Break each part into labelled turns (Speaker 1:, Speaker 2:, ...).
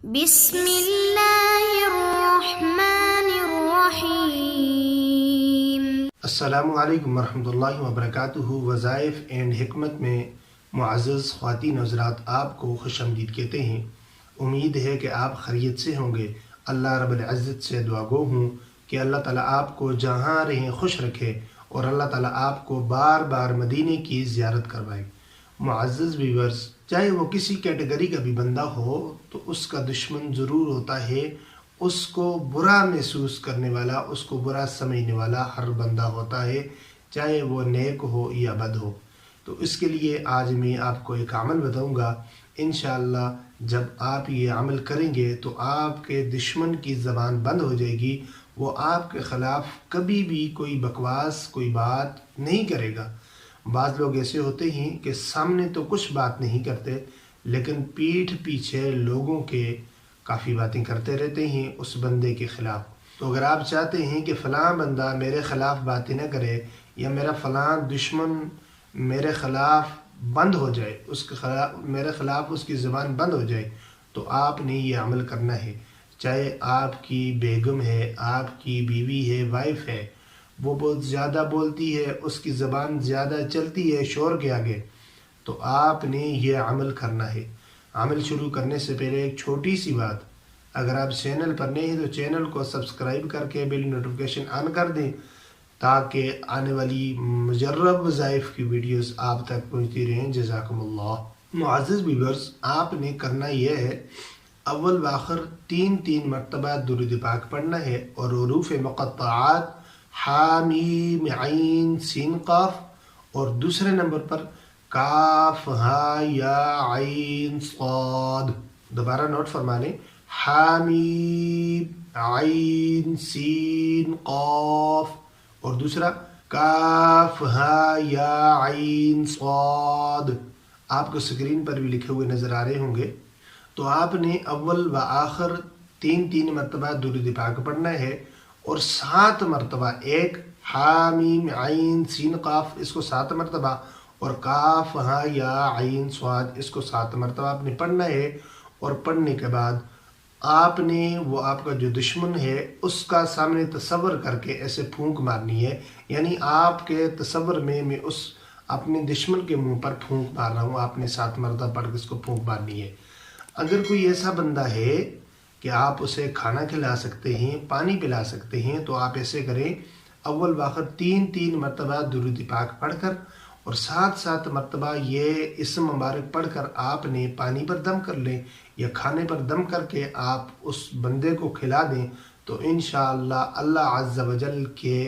Speaker 1: بسم اللہ الرحمن الرحیم۔
Speaker 2: السلام علیکم ورحمۃ اللہ وبرکاتہ۔ وظائف اینڈ حکمت میں معزز خواتین حضرات آپ کو خوش آمدید کہتے ہیں۔ امید ہے کہ آپ خیریت سے ہوں گے۔ اللہ رب العزت سے دعا گو ہوں کہ اللہ تعالیٰ آپ کو جہاں رہیں خوش رکھے اور اللہ تعالیٰ آپ کو بار بار مدینے کی زیارت کروائے۔ معزز ویورز، چاہے وہ کسی کیٹیگری کا بھی بندہ ہو تو اس کا دشمن ضرور ہوتا ہے۔ اس کو برا محسوس کرنے والا، اس کو برا سمجھنے والا ہر بندہ ہوتا ہے، چاہے وہ نیک ہو یا بد ہو۔ تو اس کے لیے آج میں آپ کو ایک عمل بتاؤں گا۔ انشاءاللہ جب آپ یہ عمل کریں گے تو آپ کے دشمن کی زبان بند ہو جائے گی، وہ آپ کے خلاف کبھی بھی کوئی بکواس، کوئی بات نہیں کرے گا۔ بعض لوگ ایسے ہوتے ہیں کہ سامنے تو کچھ بات نہیں کرتے لیکن پیٹھ پیچھے لوگوں کے کافی باتیں کرتے رہتے ہیں اس بندے کے خلاف۔ تو اگر آپ چاہتے ہیں کہ فلاں بندہ میرے خلاف باتیں نہ کرے یا میرا فلاں دشمن میرے خلاف بند ہو جائے، میرے خلاف اس کی زبان بند ہو جائے، تو آپ نے یہ عمل کرنا ہے۔ چاہے آپ کی بیگم ہے، آپ کی بیوی ہے، وائف ہے، وہ بہت زیادہ بولتی ہے، اس کی زبان زیادہ چلتی ہے شور کے آگے، تو آپ نے یہ عمل کرنا ہے۔ عمل شروع کرنے سے پہلے ایک چھوٹی سی بات، اگر آپ چینل پر نئے ہیں تو چینل کو سبسکرائب کر کے بیل نوٹیفیکیشن آن کر دیں تاکہ آنے والی مجرب وظائف کی ویڈیوز آپ تک پہنچتی رہیں۔ جزاکم اللہ۔ معزز ویورز، آپ نے کرنا یہ ہے، اول و آخر تین مرتبہ درود پاک پڑھنا ہے اور حروف مقطعات حامیم عین سین قاف، اور دوسرے نمبر پر کاف ہا یا عین صاد۔ دوبارہ نوٹ فرما لیں، حامیم عین سین قاف، اور دوسرا کاف ہا یا عین صاد۔ آپ کو سکرین پر بھی لکھے ہوئے نظر آ رہے ہوں گے۔ تو آپ نے اول و آخر تین مرتبہ درود پاک پڑھنا ہے اور 7 مرتبہ، ایک حامیم عین سین قاف اس کو 7 مرتبہ، اور کاف ہا یا عین صاد اس کو 7 مرتبہ آپ نے پڑھنا ہے۔ اور پڑھنے کے بعد آپ نے وہ آپ کا جو دشمن ہے اس کا سامنے تصور کر کے ایسے پھونک مارنی ہے، یعنی آپ کے تصور میں اس اپنے دشمن کے منہ پر پھونک مار رہا ہوں، آپ نے 7 مرتبہ پڑھ کے اس کو پھونک مارنی ہے۔ اگر کوئی ایسا بندہ ہے کہ آپ اسے کھانا کھلا سکتے ہیں، پانی پلا سکتے ہیں، تو آپ ایسے کریں، اول و آخر تین مرتبہ درود پاک پڑھ کر اور 7 مرتبہ یہ اسم مبارک پڑھ کر آپ نے پانی پر دم کر لیں یا کھانے پر دم کر کے آپ اس بندے کو کھلا دیں، تو انشاءاللہ اللہ عز و جل کے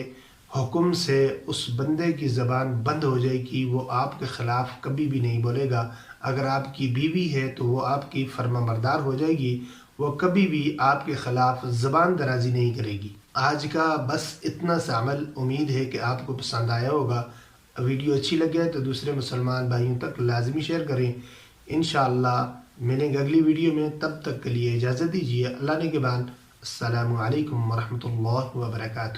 Speaker 2: حکم سے اس بندے کی زبان بند ہو جائے گی، وہ آپ کے خلاف کبھی بھی نہیں بولے گا۔ اگر آپ کی بیوی ہے تو وہ آپ کی فرما بردار ہو جائے گی، وہ کبھی بھی آپ کے خلاف زبان درازی نہیں کرے گی۔ آج کا بس اتنا سا عمل، امید ہے کہ آپ کو پسند آیا ہوگا۔ ویڈیو اچھی لگے تو دوسرے مسلمان بھائیوں تک لازمی شیئر کریں۔ انشاءاللہ ملیں گے اگلی ویڈیو میں، تب تک کے لیے اجازت دیجیے۔ اللہ نگہبان۔ السلام علیکم ورحمۃ اللہ وبرکاتہ۔